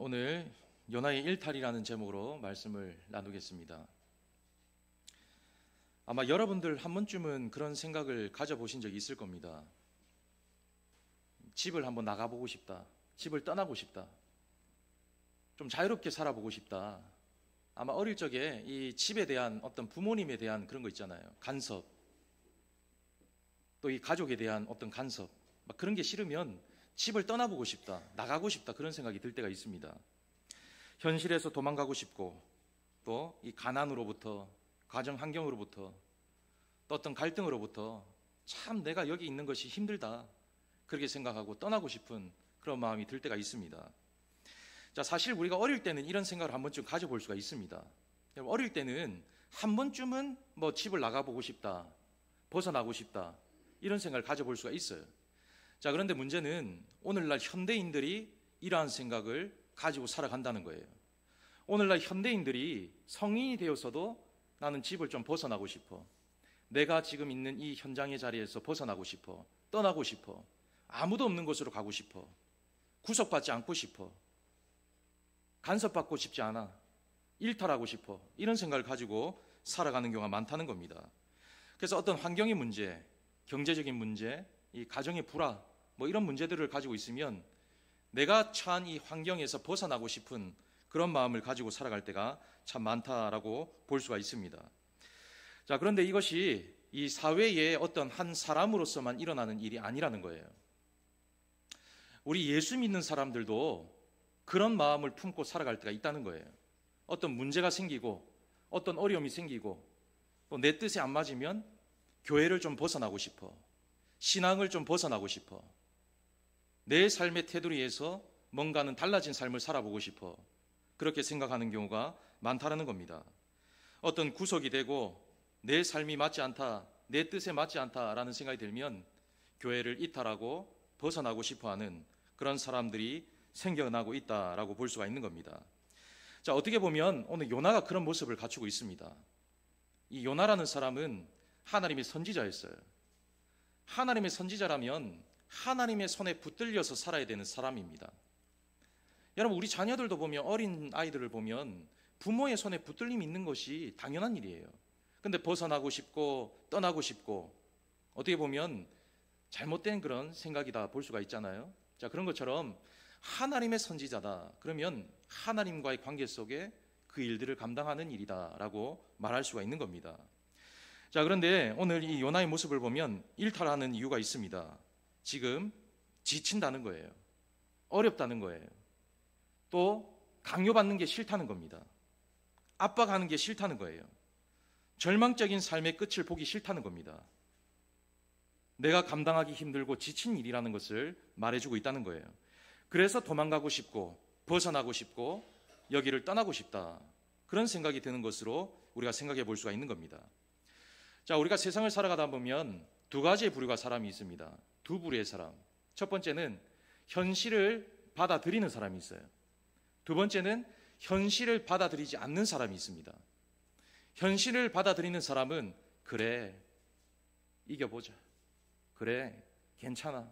오늘 요나의 일탈이라는 제목으로 말씀을 나누겠습니다. 아마 여러분들 한 번쯤은 그런 생각을 가져보신 적이 있을 겁니다. 집을 한번 나가보고 싶다. 집을 떠나고 싶다. 좀 자유롭게 살아보고 싶다. 아마 어릴 적에 이 집에 대한 어떤 부모님에 대한 그런 거 있잖아요. 간섭. 또 이 가족에 대한 어떤 간섭. 막 그런 게 싫으면 집을 떠나보고 싶다. 나가고 싶다. 그런 생각이 들 때가 있습니다. 현실에서 도망가고 싶고 또 이 가난으로부터 가정 환경으로부터 또 어떤 갈등으로부터 참 내가 여기 있는 것이 힘들다. 그렇게 생각하고 떠나고 싶은 그런 마음이 들 때가 있습니다. 자, 사실 우리가 어릴 때는 이런 생각을 한 번쯤 가져볼 수가 있습니다. 어릴 때는 한 번쯤은 뭐 집을 나가보고 싶다. 벗어나고 싶다. 이런 생각을 가져볼 수가 있어요. 자, 그런데 문제는 오늘날 현대인들이 이러한 생각을 가지고 살아간다는 거예요. 오늘날 현대인들이 성인이 되어서도 나는 집을 좀 벗어나고 싶어. 내가 지금 있는 이 현장의 자리에서 벗어나고 싶어. 떠나고 싶어. 아무도 없는 곳으로 가고 싶어. 구속받지 않고 싶어. 간섭받고 싶지 않아. 일탈하고 싶어. 이런 생각을 가지고 살아가는 경우가 많다는 겁니다. 그래서 어떤 환경의 문제, 경제적인 문제, 이 가정의 불화, 뭐 이런 문제들을 가지고 있으면 내가 처한 이 환경에서 벗어나고 싶은 그런 마음을 가지고 살아갈 때가 참 많다라고 볼 수가 있습니다. 자, 그런데 이것이 이 사회의 어떤 한 사람으로서만 일어나는 일이 아니라는 거예요. 우리 예수 믿는 사람들도 그런 마음을 품고 살아갈 때가 있다는 거예요. 어떤 문제가 생기고 어떤 어려움이 생기고 또 내 뜻에 안 맞으면 교회를 좀 벗어나고 싶어. 신앙을 좀 벗어나고 싶어. 내 삶의 테두리에서 뭔가는 달라진 삶을 살아보고 싶어. 그렇게 생각하는 경우가 많다는 겁니다. 어떤 구속이 되고 내 삶이 맞지 않다, 내 뜻에 맞지 않다라는 생각이 들면 교회를 이탈하고 벗어나고 싶어하는 그런 사람들이 생겨나고 있다라고 볼 수가 있는 겁니다. 자, 어떻게 보면 오늘 요나가 그런 모습을 갖추고 있습니다. 이 요나라는 사람은 하나님의 선지자였어요. 하나님의 선지자라면 하나님의 손에 붙들려서 살아야 되는 사람입니다. 여러분, 우리 자녀들도 보면 어린 아이들을 보면 부모의 손에 붙들림이 있는 것이 당연한 일이에요. 근데 벗어나고 싶고 떠나고 싶고 어떻게 보면 잘못된 그런 생각이다 볼 수가 있잖아요. 자, 그런 것처럼 하나님의 선지자다. 그러면 하나님과의 관계 속에 그 일들을 감당하는 일이다라고 말할 수가 있는 겁니다. 자, 그런데 오늘 이 요나의 모습을 보면 일탈하는 이유가 있습니다. 지금 지친다는 거예요. 어렵다는 거예요. 또 강요받는 게 싫다는 겁니다. 압박하는 게 싫다는 거예요. 절망적인 삶의 끝을 보기 싫다는 겁니다. 내가 감당하기 힘들고 지친 일이라는 것을 말해주고 있다는 거예요. 그래서 도망가고 싶고 벗어나고 싶고 여기를 떠나고 싶다. 그런 생각이 드는 것으로 우리가 생각해 볼 수가 있는 겁니다. 자, 우리가 세상을 살아가다 보면 두 가지의 부류가 사람이 있습니다. 두 부류의 사람. 첫 번째는 현실을 받아들이는 사람이 있어요. 두 번째는 현실을 받아들이지 않는 사람이 있습니다. 현실을 받아들이는 사람은 그래, 이겨보자. 그래, 괜찮아.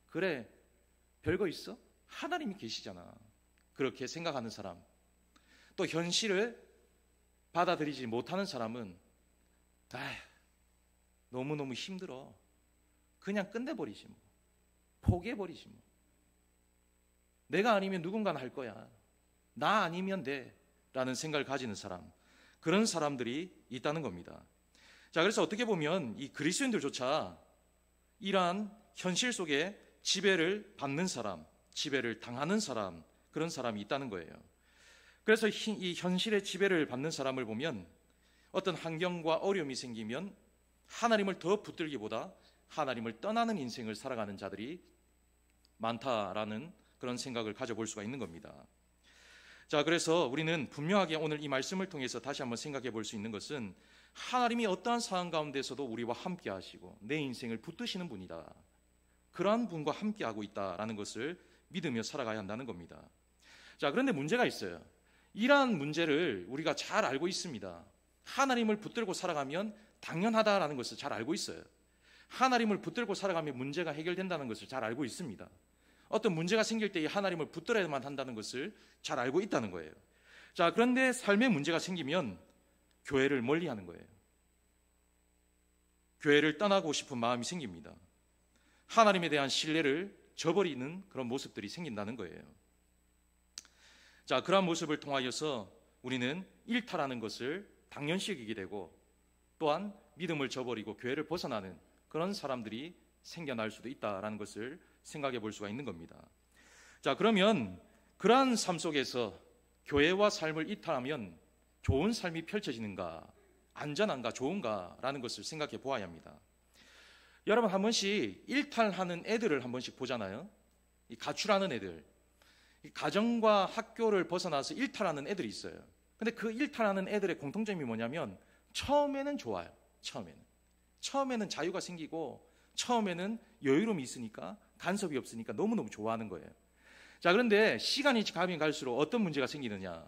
그래, 별거 있어? 하나님이 계시잖아. 그렇게 생각하는 사람. 또 현실을 받아들이지 못하는 사람은 너무너무 힘들어. 그냥 끝내버리지 뭐. 포기해버리지 뭐. 내가 아니면 누군가는 할 거야. 나 아니면 돼. 라는 생각을 가지는 사람. 그런 사람들이 있다는 겁니다. 자, 그래서 어떻게 보면 이 그리스도인들조차 이러한 현실 속에 지배를 받는 사람, 지배를 당하는 사람, 그런 사람이 있다는 거예요. 그래서 이 현실의 지배를 받는 사람을 보면 어떤 환경과 어려움이 생기면 하나님을 더 붙들기보다 하나님을 떠나는 인생을 살아가는 자들이 많다라는 그런 생각을 가져볼 수가 있는 겁니다. 자, 그래서 우리는 분명하게 오늘 이 말씀을 통해서 다시 한번 생각해 볼 수 있는 것은 하나님이 어떠한 상황 가운데서도 우리와 함께 하시고 내 인생을 붙드시는 분이다. 그러한 분과 함께 하고 있다라는 것을 믿으며 살아가야 한다는 겁니다. 자, 그런데 문제가 있어요. 이러한 문제를 우리가 잘 알고 있습니다. 하나님을 붙들고 살아가면 당연하다라는 것을 잘 알고 있어요. 하나님을 붙들고 살아가면 문제가 해결된다는 것을 잘 알고 있습니다. 어떤 문제가 생길 때 이 하나님을 붙들어야만 한다는 것을 잘 알고 있다는 거예요. 자, 그런데 삶에 문제가 생기면 교회를 멀리하는 거예요. 교회를 떠나고 싶은 마음이 생깁니다. 하나님에 대한 신뢰를 저버리는 그런 모습들이 생긴다는 거예요. 자, 그러한 모습을 통하여서 우리는 일탈하는 것을 당연시 여기게 되고, 또한 믿음을 저버리고 교회를 벗어나는 그런 사람들이 생겨날 수도 있다라는 것을 생각해 볼 수가 있는 겁니다. 자, 그러면 그러한 삶 속에서 교회와 삶을 이탈하면 좋은 삶이 펼쳐지는가, 안전한가, 좋은가라는 것을 생각해 보아야 합니다. 여러분, 한 번씩 일탈하는 애들을 한 번씩 보잖아요. 이 가출하는 애들, 이 가정과 학교를 벗어나서 일탈하는 애들이 있어요. 근데 그 일탈하는 애들의 공통점이 뭐냐면 처음에는 좋아요. 처음에는 자유가 생기고 처음에는 여유로움이 있으니까, 간섭이 없으니까 너무너무 좋아하는 거예요. 자, 그런데 시간이 가면 갈수록 어떤 문제가 생기느냐?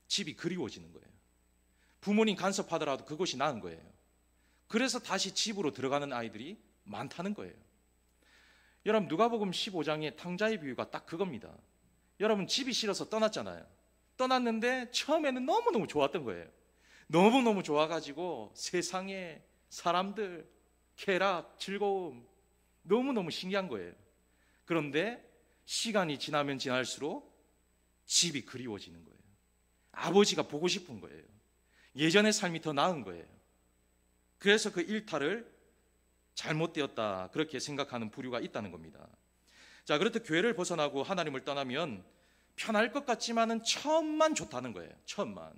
집이 그리워지는 거예요. 부모님 간섭하더라도 그것이 나은 거예요. 그래서 다시 집으로 들어가는 아이들이 많다는 거예요. 여러분, 누가복음 15장의 탕자의 비유가 딱 그겁니다. 여러분, 집이 싫어서 떠났잖아요. 떠났는데 처음에는 너무너무 좋았던 거예요. 너무너무 좋아가지고 세상에 사람들, 쾌락, 즐거움, 너무너무 신기한 거예요. 그런데 시간이 지나면 지날수록 집이 그리워지는 거예요. 아버지가 보고 싶은 거예요. 예전의 삶이 더 나은 거예요. 그래서 그 일탈을 잘못되었다, 그렇게 생각하는 부류가 있다는 겁니다. 자, 그렇듯 교회를 벗어나고 하나님을 떠나면 편할 것 같지만은 처음만 좋다는 거예요. 처음만.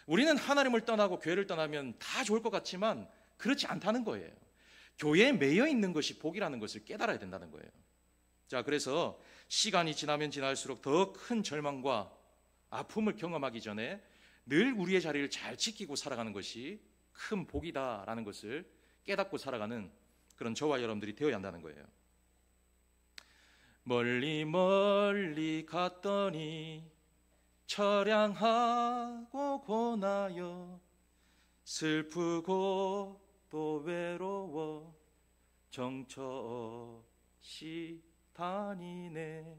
우리는 하나님을 떠나고 교회를 떠나면 다 좋을 것 같지만 그렇지 않다는 거예요. 교회에 매여 있는 것이 복이라는 것을 깨달아야 된다는 거예요. 자, 그래서 시간이 지나면 지날수록 더 큰 절망과 아픔을 경험하기 전에 늘 우리의 자리를 잘 지키고 살아가는 것이 큰 복이다라는 것을 깨닫고 살아가는 그런 저와 여러분들이 되어야 한다는 거예요. 멀리 멀리 갔더니 처량하고 고나여 슬프고 또 외로워 정처없이 다니네.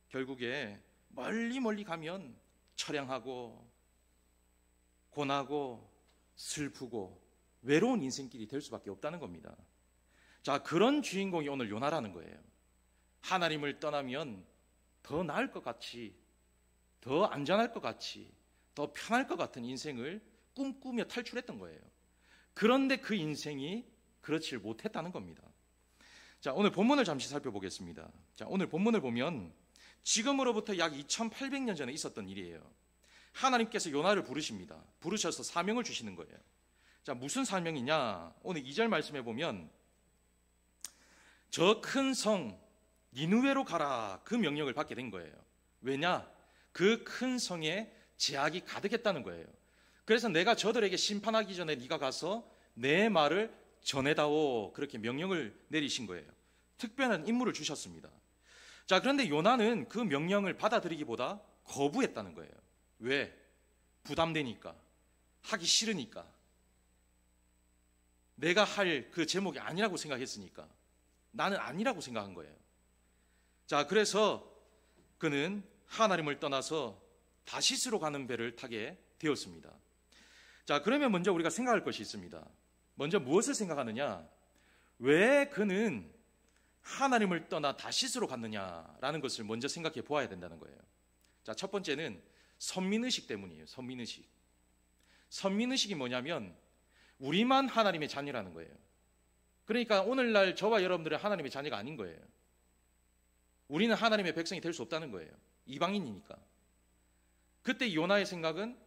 결국에 멀리 가면 처량하고 고나고 슬프고 외로운 인생길이 될 수밖에 없다는 겁니다. 자, 그런 주인공이 오늘 요나라는 거예요. 하나님을 떠나면 더 나을 것 같이, 더 안전할 것 같이, 더 편할 것 같은 인생을 꿈꾸며 탈출했던 거예요. 그런데 그 인생이 그렇지 못했다는 겁니다. 자, 오늘 본문을 잠시 살펴보겠습니다. 자, 오늘 본문을 보면 지금으로부터 약 2800년 전에 있었던 일이에요. 하나님께서 요나를 부르십니다. 부르셔서 사명을 주시는 거예요. 자, 무슨 사명이냐? 오늘 2절 말씀해 보면 저 큰 성 니느웨로 가라, 그 명령을 받게 된 거예요. 왜냐? 그 큰 성에 죄악이 가득했다는 거예요. 그래서 내가 저들에게 심판하기 전에 네가 가서 내 말을 전해다오, 그렇게 명령을 내리신 거예요. 특별한 임무를 주셨습니다. 자, 그런데 요나는 그 명령을 받아들이기보다 거부했다는 거예요. 왜? 부담되니까, 하기 싫으니까, 내가 할 그 제목이 아니라고 생각했으니까, 나는 아니라고 생각한 거예요. 자, 그래서 그는 하나님을 떠나서 다시스로 가는 배를 타게 되었습니다. 자, 그러면 먼저 우리가 생각할 것이 있습니다. 먼저 무엇을 생각하느냐? 왜 그는 하나님을 떠나 다시스로 갔느냐라는 것을 먼저 생각해 보아야 된다는 거예요. 자, 첫 번째는 선민의식 때문이에요. 선민의식. 선민의식이 뭐냐면 우리만 하나님의 자녀라는 거예요. 그러니까 오늘날 저와 여러분들은 하나님의 자녀가 아닌 거예요. 우리는 하나님의 백성이 될 수 없다는 거예요. 이방인이니까. 그때 요나의 생각은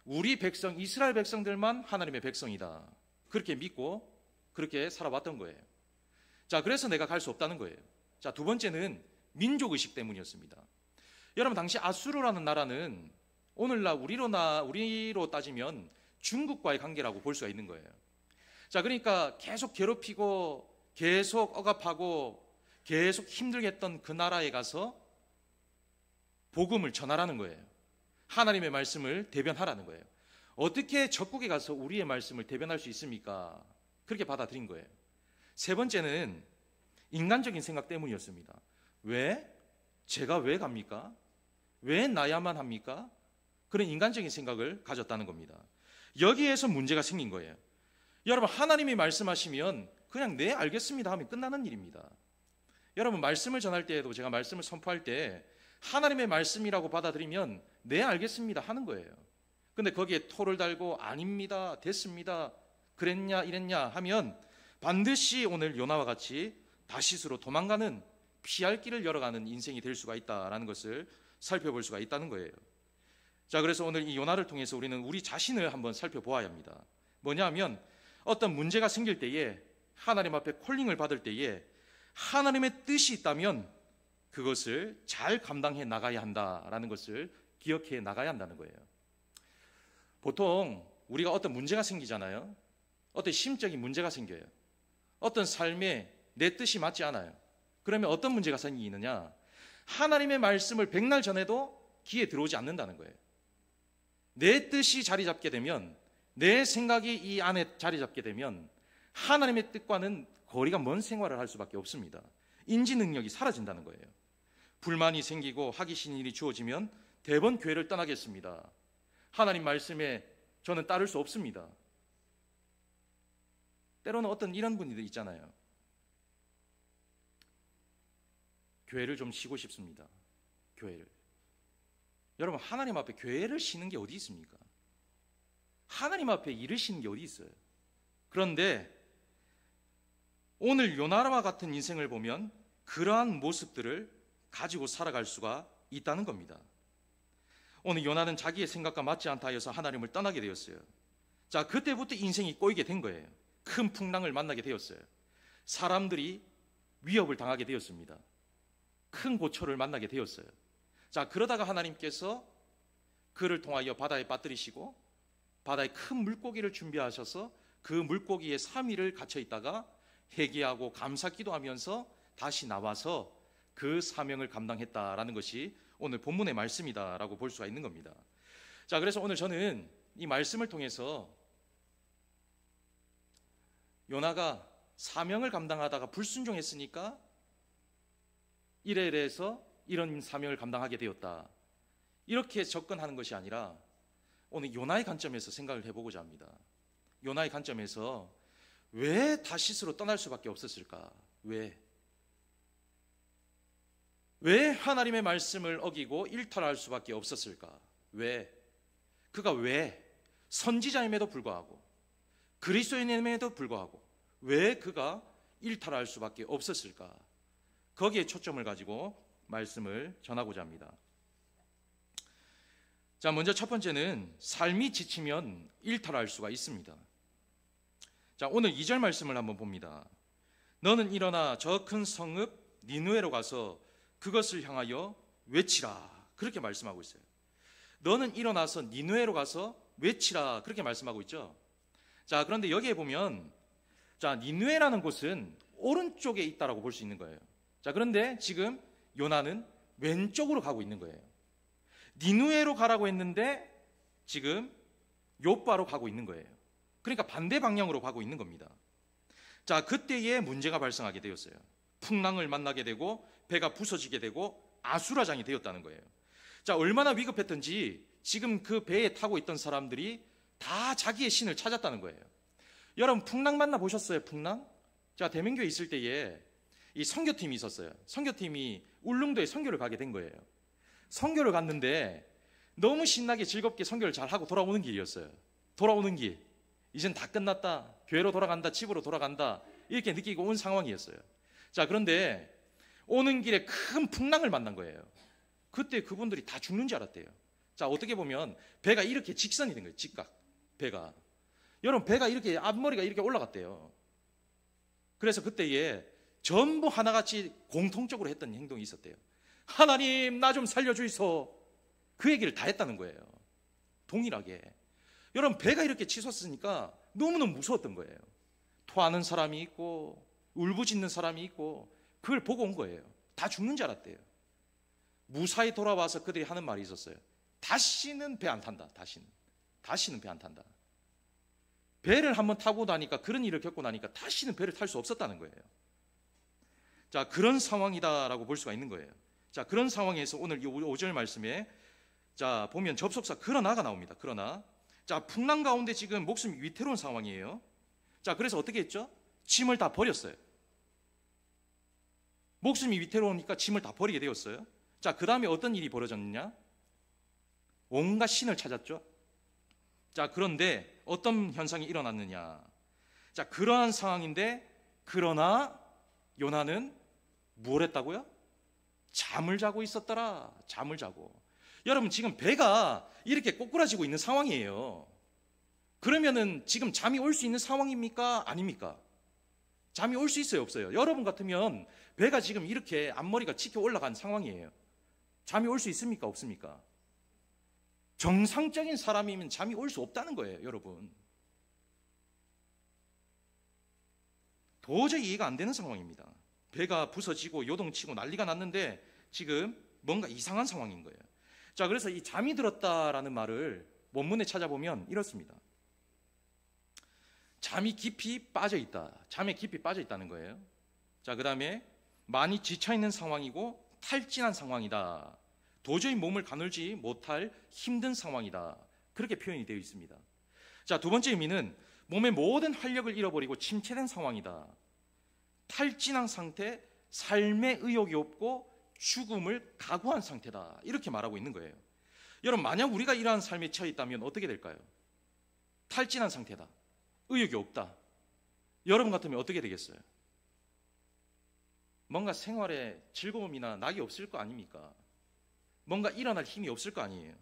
우리 백성, 이스라엘 백성들만 하나님의 백성이다, 그렇게 믿고 그렇게 살아왔던 거예요. 자, 그래서 내가 갈 수 없다는 거예요. 자, 두 번째는 민족의식 때문이었습니다. 여러분, 당시 아수르라는 나라는 오늘날 우리로 따지면 중국과의 관계라고 볼 수가 있는 거예요. 자, 그러니까 계속 괴롭히고 계속 억압하고 계속 힘들게 했던 그 나라에 가서 복음을 전하라는 거예요. 하나님의 말씀을 대변하라는 거예요. 어떻게 적국에 가서 우리의 말씀을 대변할 수 있습니까? 그렇게 받아들인 거예요. 세 번째는 인간적인 생각 때문이었습니다. 왜? 제가 왜 갑니까? 왜 나야만 합니까? 그런 인간적인 생각을 가졌다는 겁니다. 여기에서 문제가 생긴 거예요. 여러분, 하나님이 말씀하시면 그냥 네 알겠습니다 하면 끝나는 일입니다. 여러분, 말씀을 전할 때에도 제가 말씀을 선포할 때 하나님의 말씀이라고 받아들이면 네 알겠습니다 하는 거예요. 근데 거기에 토를 달고 아닙니다, 됐습니다, 그랬냐 이랬냐 하면 반드시 오늘 요나와 같이 다시스로 도망가는, 피할 길을 열어가는 인생이 될 수가 있다라는 것을 살펴볼 수가 있다는 거예요. 자, 그래서 오늘 이 요나를 통해서 우리는 우리 자신을 한번 살펴보아야 합니다. 뭐냐 하면 어떤 문제가 생길 때에, 하나님 앞에 콜링을 받을 때에 하나님의 뜻이 있다면 그것을 잘 감당해 나가야 한다라는 것을 기억해 나가야 한다는 거예요. 보통 우리가 어떤 문제가 생기잖아요. 어떤 심적인 문제가 생겨요. 어떤 삶에 내 뜻이 맞지 않아요. 그러면 어떤 문제가 생기느냐? 하나님의 말씀을 백날 전해도 귀에 들어오지 않는다는 거예요. 내 뜻이 자리 잡게 되면, 내 생각이 이 안에 자리 잡게 되면 하나님의 뜻과는 거리가 먼 생활을 할 수밖에 없습니다. 인지 능력이 사라진다는 거예요. 불만이 생기고 하기 싫은 일이 주어지면 대번 교회를 떠나겠습니다. 하나님 말씀에 저는 따를 수 없습니다. 때로는 어떤 이런 분들이 있잖아요. 교회를 좀 쉬고 싶습니다. 교회를. 여러분, 하나님 앞에 교회를 쉬는 게 어디 있습니까? 하나님 앞에 일을 쉬는 게 어디 있어요? 그런데 오늘 요나와 같은 인생을 보면 그러한 모습들을 가지고 살아갈 수가 있다는 겁니다. 오늘 요나는 자기의 생각과 맞지 않다 해서 하나님을 떠나게 되었어요. 자, 그때부터 인생이 꼬이게 된 거예요. 큰 풍랑을 만나게 되었어요. 사람들이 위협을 당하게 되었습니다. 큰 고초를 만나게 되었어요. 자, 그러다가 하나님께서 그를 통하여 바다에 빠뜨리시고 바다에 큰 물고기를 준비하셔서 그 물고기에 3일을 갇혀 있다가 회개하고 감사 기도하면서 다시 나와서 그 사명을 감당했다라는 것이 오늘 본문의 말씀이다라고 볼 수가 있는 겁니다. 자, 그래서 오늘 저는 이 말씀을 통해서 요나가 사명을 감당하다가 불순종했으니까 이래서 이런 사명을 감당하게 되었다, 이렇게 접근하는 것이 아니라 오늘 요나의 관점에서 생각을 해보고자 합니다. 요나의 관점에서 왜 다시스로 떠날 수밖에 없었을까? 왜 하나님의 말씀을 어기고 일탈할 수밖에 없었을까? 그가 왜 선지자임에도 불구하고 그리스도인임에도 불구하고 왜 그가 일탈할 수밖에 없었을까? 거기에 초점을 가지고 말씀을 전하고자 합니다. 자, 먼저 첫 번째는 삶이 지치면 일탈할 수가 있습니다. 자, 오늘 2절 말씀을 한번 봅니다. 너는 일어나 저 큰 성읍 니느웨로 가서 그것을 향하여 외치라, 그렇게 말씀하고 있어요. 너는 일어나서 니느웨로 가서 외치라, 그렇게 말씀하고 있죠. 자, 그런데 여기에 보면, 자, 니느웨라는 곳은 오른쪽에 있다라고 볼 수 있는 거예요. 자, 그런데 지금 요나는 왼쪽으로 가고 있는 거예요. 니느웨로 가라고 했는데 지금 요바로 가고 있는 거예요. 그러니까 반대 방향으로 가고 있는 겁니다. 자, 그때에 문제가 발생하게 되었어요. 풍랑을 만나게 되고 배가 부서지게 되고 아수라장이 되었다는 거예요. 자, 얼마나 위급했던지 지금 그 배에 타고 있던 사람들이 다 자기의 신을 찾았다는 거예요. 여러분, 풍랑 만나보셨어요? 풍랑? 자, 대명교에 있을 때에 이 선교팀이 있었어요. 선교팀이 울릉도에 선교를 가게 된 거예요. 선교를 갔는데 너무 신나게 즐겁게 선교를 잘 하고 돌아오는 길이었어요. 돌아오는 길, 이젠 다 끝났다, 교회로 돌아간다, 집으로 돌아간다, 이렇게 느끼고 온 상황이었어요. 자, 그런데 오는 길에 큰 풍랑을 만난 거예요. 그때 그분들이 다 죽는 줄 알았대요. 자, 어떻게 보면 배가 이렇게 직선이 된 거예요. 직각, 배가. 여러분, 배가 이렇게 앞머리가 이렇게 올라갔대요. 그래서 그때에 전부 하나같이 공통적으로 했던 행동이 있었대요. 하나님, 나 좀 살려주이소. 그 얘기를 다 했다는 거예요. 동일하게. 여러분, 배가 이렇게 치솟으니까 너무너무 무서웠던 거예요. 토하는 사람이 있고 울부짖는 사람이 있고 그걸 보고 온 거예요. 다 죽는 줄 알았대요. 무사히 돌아와서 그들이 하는 말이 있었어요. 다시는 배 안 탄다. 다시는 배 안 탄다. 배를 한번 타고 나니까, 그런 일을 겪고 나니까 다시는 배를 탈 수 없었다는 거예요. 자, 그런 상황이다라고 볼 수가 있는 거예요. 자, 그런 상황에서 오늘 이 5절 말씀에 자, 보면 접속사 그러나가 나옵니다. 그러나. 자, 풍랑 가운데 지금 목숨이 위태로운 상황이에요. 자, 그래서 어떻게 했죠? 짐을 다 버렸어요. 목숨이 위태로우니까 짐을 다 버리게 되었어요. 자, 그 다음에 어떤 일이 벌어졌느냐? 온갖 신을 찾았죠. 자, 그런데 어떤 현상이 일어났느냐? 자, 그러한 상황인데 그러나 요나는 뭘 했다고요? 잠을 자고 있었더라. 잠을 자고. 여러분, 지금 배가 이렇게 꼬꾸라지고 있는 상황이에요. 그러면은 지금 잠이 올 수 있는 상황입니까? 아닙니까? 잠이 올 수 있어요, 없어요? 여러분 같으면 배가 지금 이렇게 앞머리가 치켜 올라간 상황이에요. 잠이 올 수 있습니까? 없습니까? 정상적인 사람이면 잠이 올 수 없다는 거예요, 여러분. 도저히 이해가 안 되는 상황입니다. 배가 부서지고 요동치고 난리가 났는데 지금 뭔가 이상한 상황인 거예요. 자, 그래서 이 잠이 들었다라는 말을 원문에 찾아보면 이렇습니다. 잠이 깊이 빠져 있다. 잠에 깊이 빠져 있다는 거예요. 자, 그 다음에 많이 지쳐있는 상황이고 탈진한 상황이다. 도저히 몸을 가눌지 못할 힘든 상황이다. 그렇게 표현이 되어 있습니다. 자, 두 번째 의미는 몸의 모든 활력을 잃어버리고 침체된 상황이다. 탈진한 상태, 삶의 의욕이 없고 죽음을 각오한 상태다. 이렇게 말하고 있는 거예요. 여러분, 만약 우리가 이러한 삶에 처해 있다면 어떻게 될까요? 탈진한 상태다. 의욕이 없다. 여러분 같으면 어떻게 되겠어요? 뭔가 생활에 즐거움이나 낙이 없을 거 아닙니까? 뭔가 일어날 힘이 없을 거 아니에요.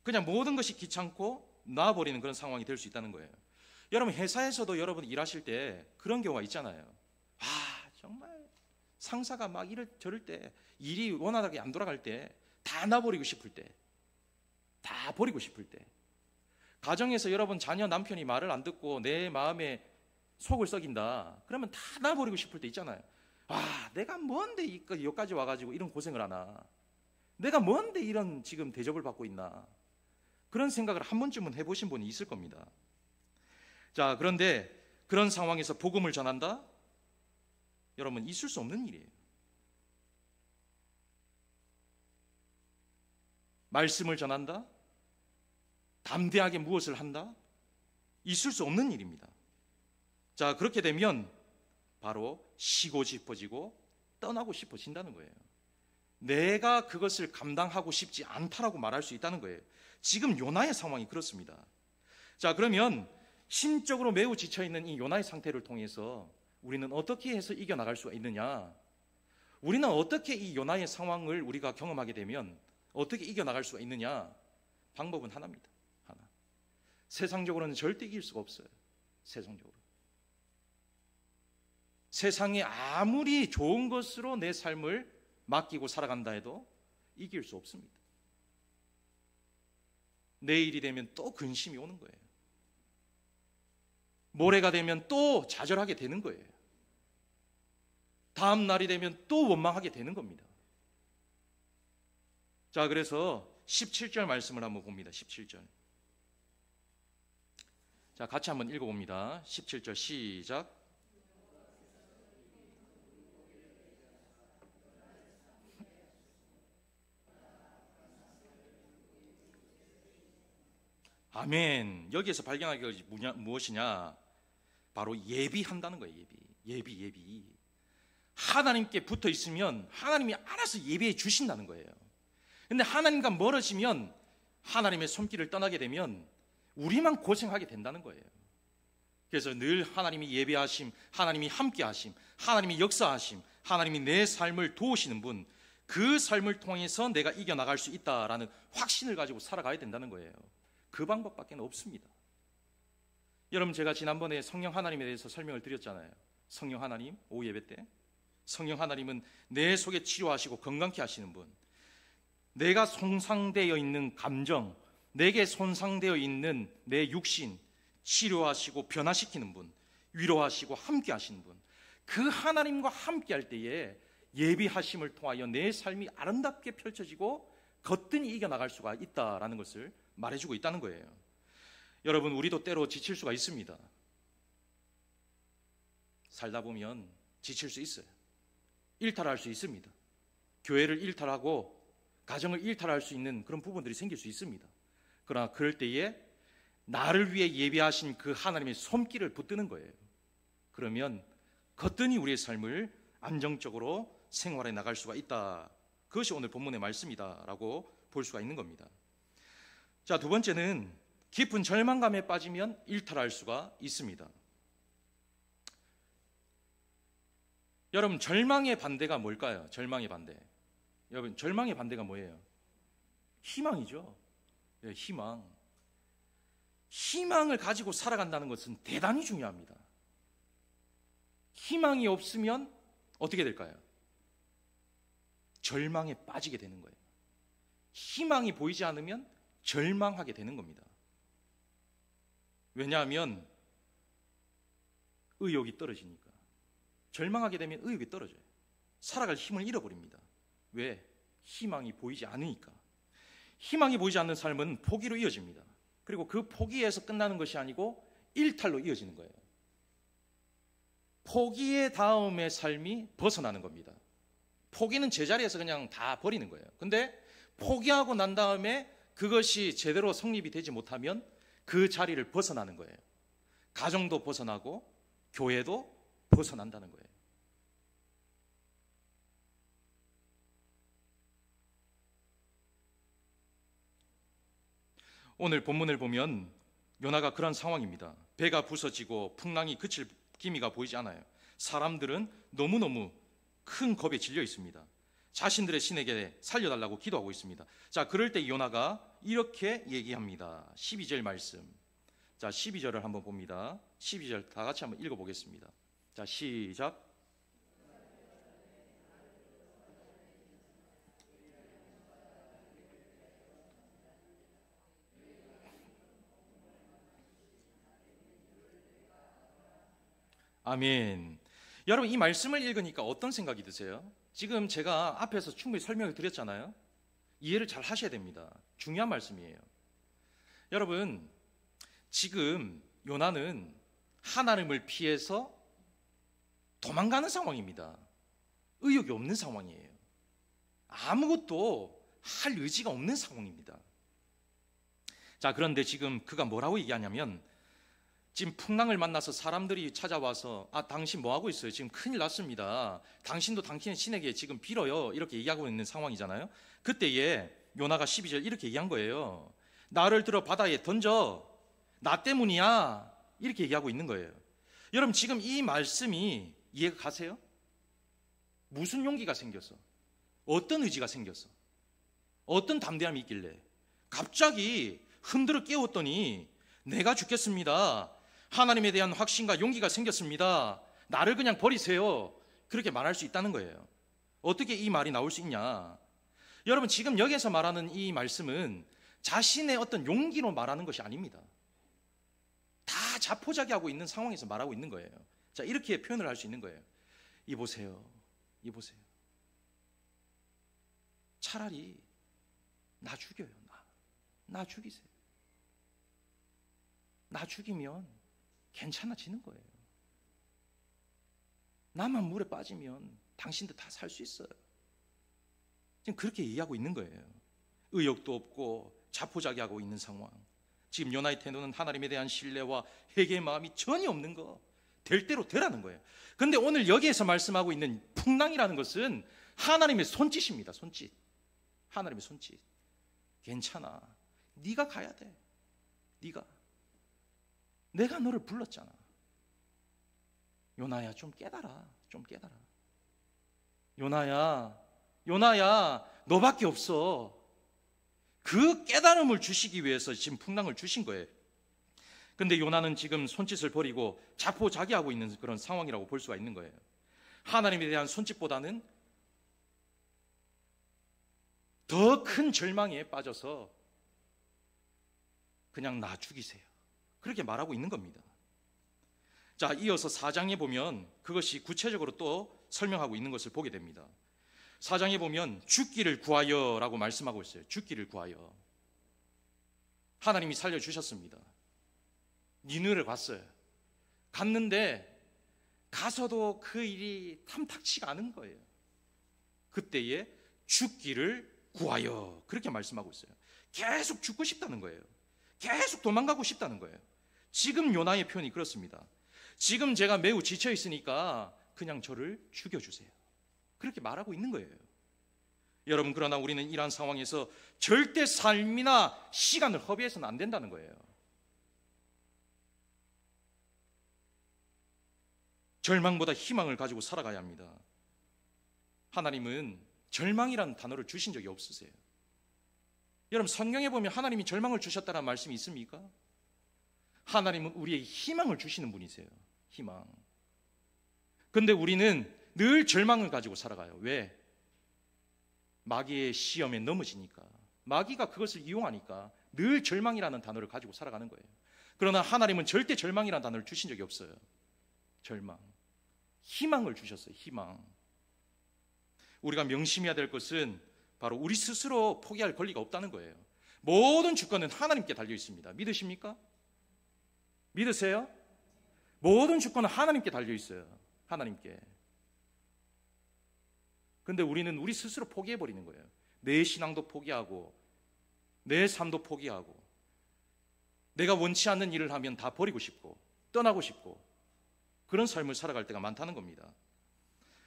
그냥 모든 것이 귀찮고 놔버리는 그런 상황이 될 수 있다는 거예요. 여러분, 회사에서도 여러분 일하실 때 그런 경우가 있잖아요. 정말 상사가 막 이럴 저럴 때 일이 원활하게 안 돌아갈 때 다 놔버리고 싶을 때, 다 버리고 싶을 때, 가정에서 여러분 자녀 남편이 말을 안 듣고 내 마음에 속을 썩인다. 그러면 다 놔버리고 싶을 때 있잖아요. 내가 뭔데 여기까지 와가지고 이런 고생을 하나? 내가 뭔데 이런 지금 대접을 받고 있나? 그런 생각을 한 번쯤은 해보신 분이 있을 겁니다. 자, 그런데 그런 상황에서 복음을 전한다? 여러분, 있을 수 없는 일이에요. 말씀을 전한다? 담대하게 무엇을 한다? 있을 수 없는 일입니다. 자, 그렇게 되면 바로 쉬고 싶어지고 떠나고 싶어진다는 거예요. 내가 그것을 감당하고 싶지 않다라고 말할 수 있다는 거예요. 지금 요나의 상황이 그렇습니다. 자, 그러면 심적으로 매우 지쳐있는 이 요나의 상태를 통해서 우리는 어떻게 해서 이겨나갈 수가 있느냐? 우리는 어떻게 이 요나의 상황을 우리가 경험하게 되면 어떻게 이겨나갈 수가 있느냐? 방법은 하나입니다. 하나. 세상적으로는 절대 이길 수가 없어요. 세상적으로. 세상에 아무리 좋은 것으로 내 삶을 맡기고 살아간다 해도 이길 수 없습니다. 내일이 되면 또 근심이 오는 거예요. 모레가 되면 또 좌절하게 되는 거예요. 다음 날이 되면 또 원망하게 되는 겁니다. 자, 그래서 17절 말씀을 한번 봅니다. 17절. 자, 같이 한번 읽어봅니다. 17절 시작. 아멘. 여기에서 발견할 것이 무엇이냐? 바로 예비한다는 거예요. 예비. 하나님께 붙어 있으면 하나님이 알아서 예비해 주신다는 거예요. 근데 하나님과 멀어지면, 하나님의 손길을 떠나게 되면 우리만 고생하게 된다는 거예요. 그래서 늘 하나님이 예비하심, 하나님이 함께하심, 하나님이 역사하심, 하나님이 내 삶을 도우시는 분, 그 삶을 통해서 내가 이겨나갈 수 있다라는 확신을 가지고 살아가야 된다는 거예요. 그 방법밖에 없습니다. 여러분, 제가 지난번에 성령 하나님에 대해서 설명을 드렸잖아요. 성령 하나님, 오후 예배 때. 성령 하나님은 내 속에 치료하시고 건강케 하시는 분, 내가 손상되어 있는 감정, 내게 손상되어 있는 내 육신 치료하시고 변화시키는 분, 위로하시고 함께 하시는 분, 그 하나님과 함께 할 때에 예비하심을 통하여 내 삶이 아름답게 펼쳐지고 거뜬히 이겨나갈 수가 있다라는 것을 말해주고 있다는 거예요. 여러분, 우리도 때로 지칠 수가 있습니다. 살다 보면 지칠 수 있어요. 일탈할 수 있습니다. 교회를 일탈하고 가정을 일탈할 수 있는 그런 부분들이 생길 수 있습니다. 그러나 그럴 때에 나를 위해 예비하신 그 하나님의 손길을 붙드는 거예요. 그러면 거뜬히 우리의 삶을 안정적으로 생활해 나갈 수가 있다. 그것이 오늘 본문의 말씀이다라고 볼 수가 있는 겁니다. 자, 두 번째는 깊은 절망감에 빠지면 일탈할 수가 있습니다. 여러분, 절망의 반대가 뭘까요? 절망의 반대. 여러분, 절망의 반대가 뭐예요? 희망이죠. 네, 희망. 희망을 가지고 살아간다는 것은 대단히 중요합니다. 희망이 없으면 어떻게 될까요? 절망에 빠지게 되는 거예요. 희망이 보이지 않으면 절망하게 되는 겁니다. 왜냐하면 의욕이 떨어지니까. 절망하게 되면 의욕이 떨어져요. 살아갈 힘을 잃어버립니다. 왜? 희망이 보이지 않으니까. 희망이 보이지 않는 삶은 포기로 이어집니다. 그리고 그 포기에서 끝나는 것이 아니고 일탈로 이어지는 거예요. 포기의 다음의 삶이 벗어나는 겁니다. 포기는 제자리에서 그냥 다 버리는 거예요. 근데 포기하고 난 다음에 그것이 제대로 성립이 되지 못하면 그 자리를 벗어나는 거예요. 가정도 벗어나고 교회도 벗어난다는 거예요. 오늘 본문을 보면 요나가 그런 상황입니다. 배가 부서지고 풍랑이 그칠 기미가 보이지 않아요. 사람들은 너무너무 큰 겁에 질려 있습니다. 자신들의 신에게 살려달라고 기도하고 있습니다. 자, 그럴 때 요나가 이렇게 얘기합니다. 12절 말씀. 자, 12절을 한번 봅니다. 12절 다 같이 한번 읽어보겠습니다. 자, 시작. 아멘. 여러분, 이 말씀을 읽으니까 어떤 생각이 드세요? 지금 제가 앞에서 충분히 설명을 드렸잖아요. 이해를 잘 하셔야 됩니다. 중요한 말씀이에요. 여러분, 지금 요나는 하나님을 피해서 도망가는 상황입니다. 의욕이 없는 상황이에요. 아무것도 할 의지가 없는 상황입니다. 자, 그런데 지금 그가 뭐라고 얘기하냐면, 지금 풍랑을 만나서 사람들이 찾아와서 당신 뭐하고 있어요? 지금 큰일 났습니다. 당신도 당신의 신에게 지금 빌어요. 이렇게 얘기하고 있는 상황이잖아요. 그때에 요나가 12절 이렇게 얘기한 거예요. 나를 들어 바다에 던져. 나 때문이야. 이렇게 얘기하고 있는 거예요. 여러분, 지금 이 말씀이 이해가 가세요? 무슨 용기가 생겼어? 어떤 의지가 생겼어? 어떤 담대함이 있길래 갑자기 흔들어 깨웠더니 내가 죽겠습니다. 하나님에 대한 확신과 용기가 생겼습니다. 나를 그냥 버리세요. 그렇게 말할 수 있다는 거예요. 어떻게 이 말이 나올 수 있냐? 여러분, 지금 여기서 말하는 이 말씀은 자신의 어떤 용기로 말하는 것이 아닙니다. 다 자포자기하고 있는 상황에서 말하고 있는 거예요. 자, 이렇게 표현을 할 수 있는 거예요. 이보세요. 이보세요. 차라리 나 죽여요. 나 죽이세요. 나 죽이면 괜찮아지는 거예요. 나만 물에 빠지면 당신들 다 살 수 있어요. 지금 그렇게 얘기하고 있는 거예요. 의욕도 없고 자포자기하고 있는 상황. 지금 요나의 태도는 하나님에 대한 신뢰와 회개의 마음이 전혀 없는 거. 될 대로 되라는 거예요. 그런데 오늘 여기에서 말씀하고 있는 풍랑이라는 것은 하나님의 손짓입니다. 손짓. 하나님의 손짓. 괜찮아. 네가 가야 돼. 네가. 내가 너를 불렀잖아. 요나야, 좀 깨달아. 좀 깨달아. 요나야, 너밖에 없어. 그 깨달음을 주시기 위해서 지금 풍랑을 주신 거예요. 근데 요나는 지금 손짓을 버리고 자포자기하고 있는 그런 상황이라고 볼 수가 있는 거예요. 하나님에 대한 손짓보다는 더 큰 절망에 빠져서 그냥 나 죽이세요. 그렇게 말하고 있는 겁니다. 자, 이어서 4장에 보면 그것이 구체적으로 또 설명하고 있는 것을 보게 됩니다. 4장에 보면 죽기를 구하여 라고 말씀하고 있어요. 죽기를 구하여. 하나님이 살려주셨습니다. 니느를 갔어요. 갔는데 가서도 그 일이 탐탁치가 않은 거예요. 그때에 죽기를 구하여, 그렇게 말씀하고 있어요. 계속 죽고 싶다는 거예요. 계속 도망가고 싶다는 거예요. 지금 요나의 표현이 그렇습니다. 지금 제가 매우 지쳐 있으니까 그냥 저를 죽여주세요. 그렇게 말하고 있는 거예요. 여러분, 그러나 우리는 이러한 상황에서 절대 삶이나 시간을 허비해서는 안 된다는 거예요. 절망보다 희망을 가지고 살아가야 합니다. 하나님은 절망이라는 단어를 주신 적이 없으세요. 여러분, 성경에 보면 하나님이 절망을 주셨다는 말씀이 있습니까? 하나님은 우리의 희망을 주시는 분이세요. 희망. 근데 우리는 늘 절망을 가지고 살아가요. 왜? 마귀의 시험에 넘어지니까. 마귀가 그것을 이용하니까 늘 절망이라는 단어를 가지고 살아가는 거예요. 그러나 하나님은 절대 절망이라는 단어를 주신 적이 없어요. 절망. 희망을 주셨어요. 희망. 우리가 명심해야 될 것은 바로 우리 스스로 포기할 권리가 없다는 거예요. 모든 주권은 하나님께 달려 있습니다. 믿으십니까? 믿으세요? 모든 주권은 하나님께 달려 있어요. 하나님께. 근데 우리는 우리 스스로 포기해버리는 거예요. 내 신앙도 포기하고 내 삶도 포기하고 내가 원치 않는 일을 하면 다 버리고 싶고 떠나고 싶고 그런 삶을 살아갈 때가 많다는 겁니다.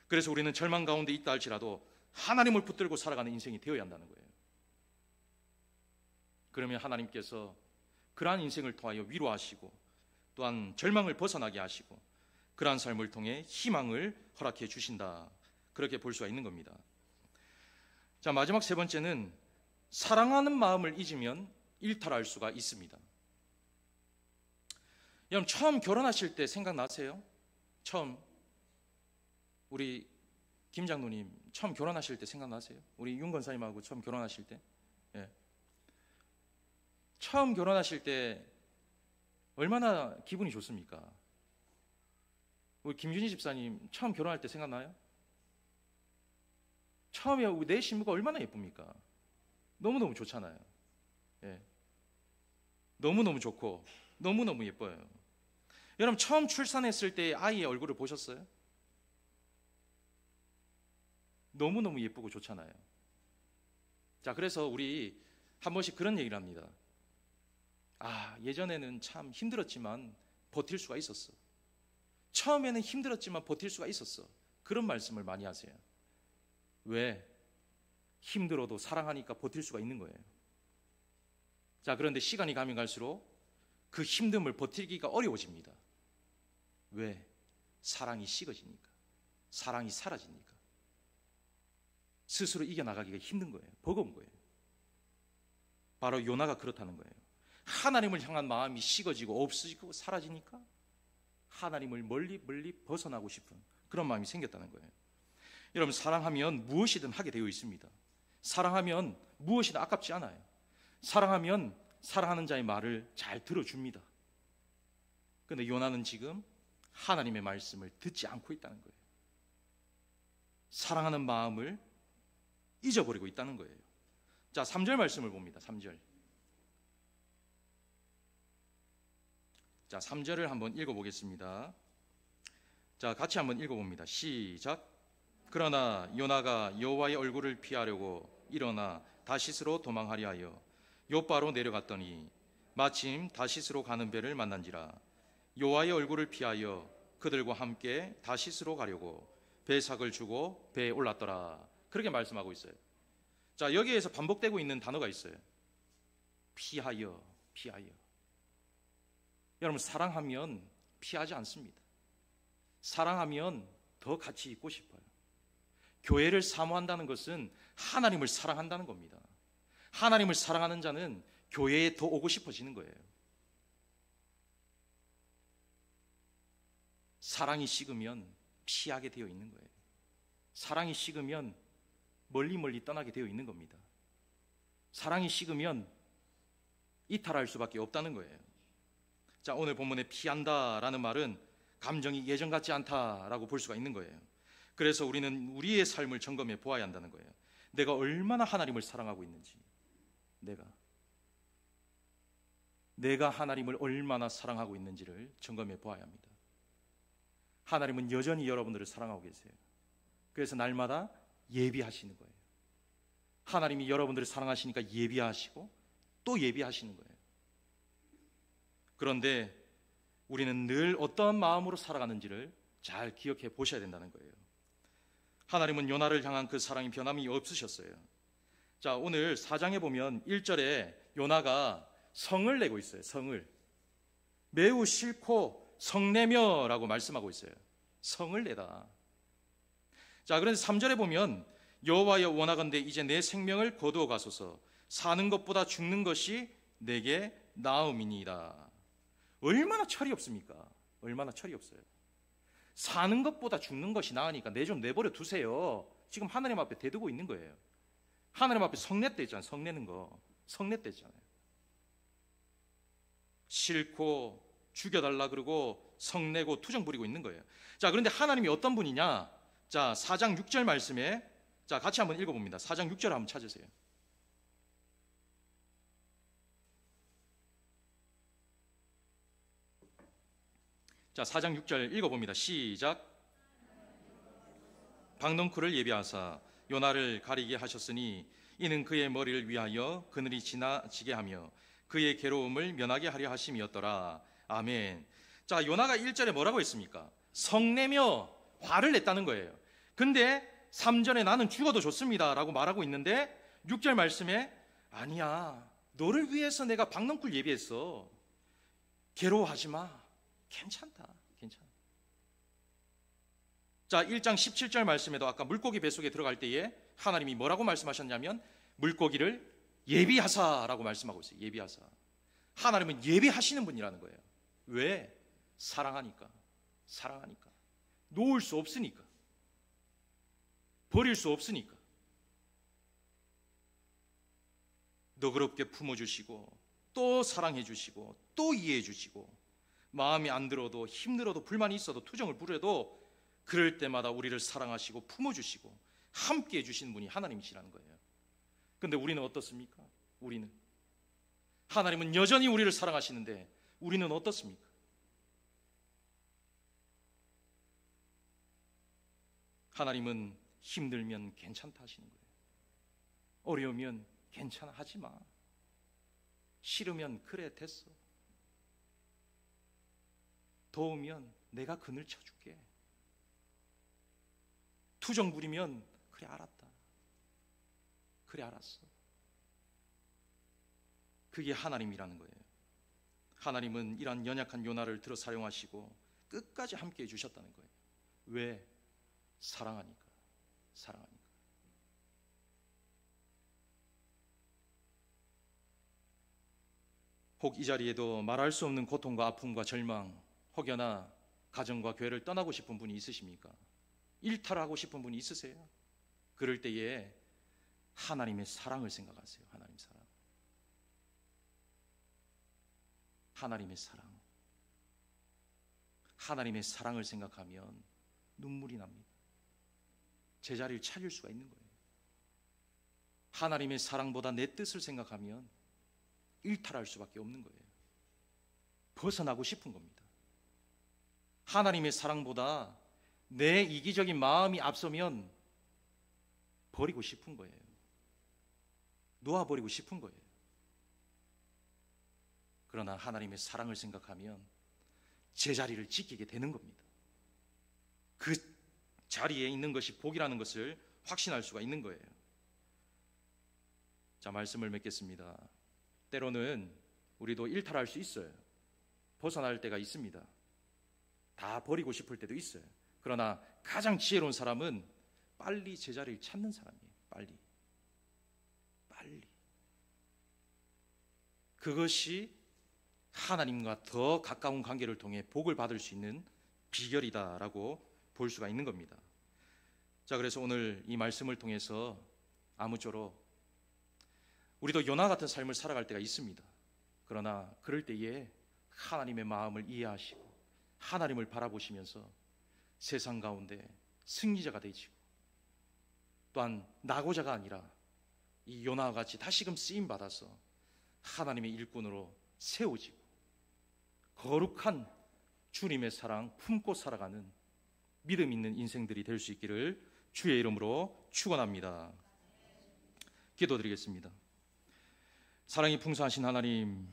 그래서 우리는 절망 가운데 있다 할지라도 하나님을 붙들고 살아가는 인생이 되어야 한다는 거예요. 그러면 하나님께서 그러한 인생을 통하여 위로하시고 또한 절망을 벗어나게 하시고 그러한 삶을 통해 희망을 허락해 주신다. 그렇게 볼 수가 있는 겁니다. 자, 마지막 세 번째는 사랑하는 마음을 잊으면 일탈할 수가 있습니다. 여러분, 처음 결혼하실 때 생각나세요? 처음 우리 김 장로님 처음 결혼하실 때 생각나세요? 우리 윤 권사님하고 처음 결혼하실 때? 예. 처음 결혼하실 때 얼마나 기분이 좋습니까? 우리 김준희 집사님 처음 결혼할 때 생각나요? 처음에 내 신부가 얼마나 예쁩니까? 너무너무 좋잖아요. 예. 너무너무 좋고 너무너무 예뻐요. 여러분, 처음 출산했을 때 아이의 얼굴을 보셨어요? 너무너무 예쁘고 좋잖아요. 자, 그래서 우리 한 번씩 그런 얘기를 합니다. 아, 예전에는 참 힘들었지만 버틸 수가 있었어. 처음에는 힘들었지만 버틸 수가 있었어. 그런 말씀을 많이 하세요. 왜? 힘들어도 사랑하니까 버틸 수가 있는 거예요. 자, 그런데 시간이 가면 갈수록 그 힘듦을 버티기가 어려워집니다. 왜? 사랑이 식어지니까. 사랑이 사라지니까. 스스로 이겨나가기가 힘든 거예요. 버거운 거예요. 바로 요나가 그렇다는 거예요. 하나님을 향한 마음이 식어지고 없어지고 사라지니까 하나님을 멀리 벗어나고 싶은 그런 마음이 생겼다는 거예요. 여러분, 사랑하면 무엇이든 하게 되어 있습니다. 사랑하면 무엇이든 아깝지 않아요. 사랑하면 사랑하는 자의 말을 잘 들어줍니다. 그런데 요나는 지금 하나님의 말씀을 듣지 않고 있다는 거예요. 사랑하는 마음을 잊어버리고 있다는 거예요. 자, 3절 말씀을 봅니다. 3절. 자, 3절을 한번 읽어보겠습니다. 자, 같이 한번 읽어봅니다. 시작. 그러나 요나가 여호와의 얼굴을 피하려고 일어나 다시스로 도망하려 하여 요바로 내려갔더니 마침 다시스로 가는 배를 만난지라. 여호와의 얼굴을 피하여 그들과 함께 다시스로 가려고 배삭을 주고 배에 올랐더라. 그렇게 말씀하고 있어요. 자, 여기에서 반복되고 있는 단어가 있어요. 피하여, 피하여. 여러분, 사랑하면 피하지 않습니다. 사랑하면 더 같이 있고 싶어요. 교회를 사모한다는 것은 하나님을 사랑한다는 겁니다. 하나님을 사랑하는 자는 교회에 더 오고 싶어지는 거예요. 사랑이 식으면 피하게 되어 있는 거예요. 사랑이 식으면 멀리 떠나게 되어 있는 겁니다. 사랑이 식으면 이탈할 수밖에 없다는 거예요. 자, 오늘 본문에 피한다라는 말은 감정이 예전 같지 않다라고 볼 수가 있는 거예요. 그래서 우리는 우리의 삶을 점검해 보아야 한다는 거예요. 내가 얼마나 하나님을 사랑하고 있는지, 내가 하나님을 얼마나 사랑하고 있는지를 점검해 보아야 합니다. 하나님은 여전히 여러분들을 사랑하고 계세요. 그래서 날마다 예비하시는 거예요. 하나님이 여러분들을 사랑하시니까 예비하시고 또 예비하시는 거예요. 그런데 우리는 늘 어떠한 마음으로 살아가는지를 잘 기억해 보셔야 된다는 거예요. 하나님은 요나를 향한 그 사랑이 변함이 없으셨어요. 자, 오늘 4장에 보면 1절에 요나가 성을 내고 있어요. 성을. 매우 싫고 성내며라고 말씀하고 있어요. 성을 내다. 자, 그런데 3절에 보면 여호와여 원하건대 이제 내 생명을 거두어 가소서. 사는 것보다 죽는 것이 내게 나음이니이다. 얼마나 철이 없습니까? 얼마나 철이 없어요. 사는 것보다 죽는 것이 나으니까 내 좀 내버려 두세요. 지금 하나님 앞에 대두고 있는 거예요. 하나님 앞에 성냈다 했잖아요. 성내는 거. 성냈다 했잖아요. 싫고 죽여달라 그러고 성내고 투정 부리고 있는 거예요. 자, 그런데 하나님이 어떤 분이냐? 자, 4장 6절 말씀에 자, 같이 한번 읽어봅니다. 4장 6절 한번 찾으세요. 자, 4장 6절 읽어봅니다. 시작. 박넝쿨을 예비하사 요나를 가리게 하셨으니 이는 그의 머리를 위하여 그늘이 지나치게 하며 그의 괴로움을 면하게 하려 하심이었더라. 아멘. 자, 요나가 1절에 뭐라고 했습니까? 성내며 화를 냈다는 거예요. 근데 3절에 나는 죽어도 좋습니다 라고 말하고 있는데 6절 말씀에 아니야, 너를 위해서 내가 박넝쿨 예비했어. 괴로워하지 마. 괜찮다. 괜찮아. 자, 1장 17절 말씀에도 아까 물고기 뱃속에 들어갈 때에 하나님이 뭐라고 말씀하셨냐면 물고기를 예비하사라고 말씀하고 있어요. 예비하사. 하나님은 예비하시는 분이라는 거예요. 왜? 사랑하니까. 사랑하니까. 놓을 수 없으니까. 버릴 수 없으니까. 너그럽게 품어주시고 또 사랑해주시고 또 이해해주시고 마음이 안 들어도 힘들어도 불만이 있어도 투정을 부려도 그럴 때마다 우리를 사랑하시고 품어주시고 함께 해주시는 분이 하나님이시라는 거예요. 그런데 우리는 어떻습니까? 우리는 하나님은 여전히 우리를 사랑하시는데 우리는 어떻습니까? 하나님은 힘들면 괜찮다 하시는 거예요. 어려우면 괜찮아, 하지 마. 싫으면 그래, 됐어. 더우면 내가 그늘 쳐줄게. 투정 부리면 그래, 알았다. 그래, 알았어. 그게 하나님이라는 거예요. 하나님은 이런 연약한 요나를 들어 사용하시고 끝까지 함께 해주셨다는 거예요. 왜? 사랑하니까. 사랑하니까. 혹 이 자리에도 말할 수 없는 고통과 아픔과 절망, 혹여나 가정과 교회를 떠나고 싶은 분이 있으십니까? 일탈하고 싶은 분이 있으세요? 그럴 때에 하나님의 사랑을 생각하세요. 하나님 사랑. 하나님의 사랑. 하나님의 사랑을 생각하면 눈물이 납니다. 제자리를 찾을 수가 있는 거예요. 하나님의 사랑보다 내 뜻을 생각하면 일탈할 수밖에 없는 거예요. 벗어나고 싶은 겁니다. 하나님의 사랑보다 내 이기적인 마음이 앞서면 버리고 싶은 거예요. 놓아버리고 싶은 거예요. 그러나 하나님의 사랑을 생각하면 제자리를 지키게 되는 겁니다. 그 자리에 있는 것이 복이라는 것을 확신할 수가 있는 거예요. 자, 말씀을 맺겠습니다. 때로는 우리도 일탈할 수 있어요. 벗어날 때가 있습니다. 다 버리고 싶을 때도 있어요. 그러나 가장 지혜로운 사람은 빨리 제자리를 찾는 사람이에요. 빨리. 그것이 하나님과 더 가까운 관계를 통해 복을 받을 수 있는 비결이다라고 볼 수가 있는 겁니다. 자, 그래서 오늘 이 말씀을 통해서 아무쪼록 우리도 요나 같은 삶을 살아갈 때가 있습니다. 그러나 그럴 때에 하나님의 마음을 이해하시고 하나님을 바라보시면서 세상 가운데 승리자가 되시고 또한 낙오자가 아니라 이 요나와 같이 다시금 쓰임 받아서 하나님의 일꾼으로 세워지고 거룩한 주님의 사랑 품고 살아가는 믿음 있는 인생들이 될 수 있기를 주의 이름으로 축원합니다. 기도드리겠습니다. 사랑이 풍성하신 하나님,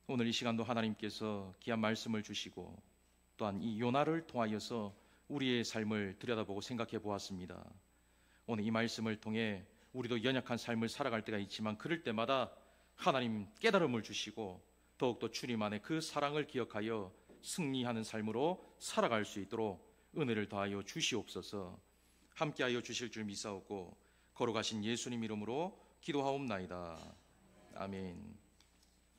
오늘 이 시간도 하나님께서 귀한 말씀을 주시고 또한 이 요나를 통하여서 우리의 삶을 들여다보고 생각해 보았습니다. 오늘 이 말씀을 통해 우리도 연약한 삶을 살아갈 때가 있지만 그럴 때마다 하나님 깨달음을 주시고 더욱더 주님 안에 그 사랑을 기억하여 승리하는 삶으로 살아갈 수 있도록 은혜를 더하여 주시옵소서. 함께하여 주실 줄 믿사옵고 거룩하신 예수님 이름으로 기도하옵나이다. 아멘.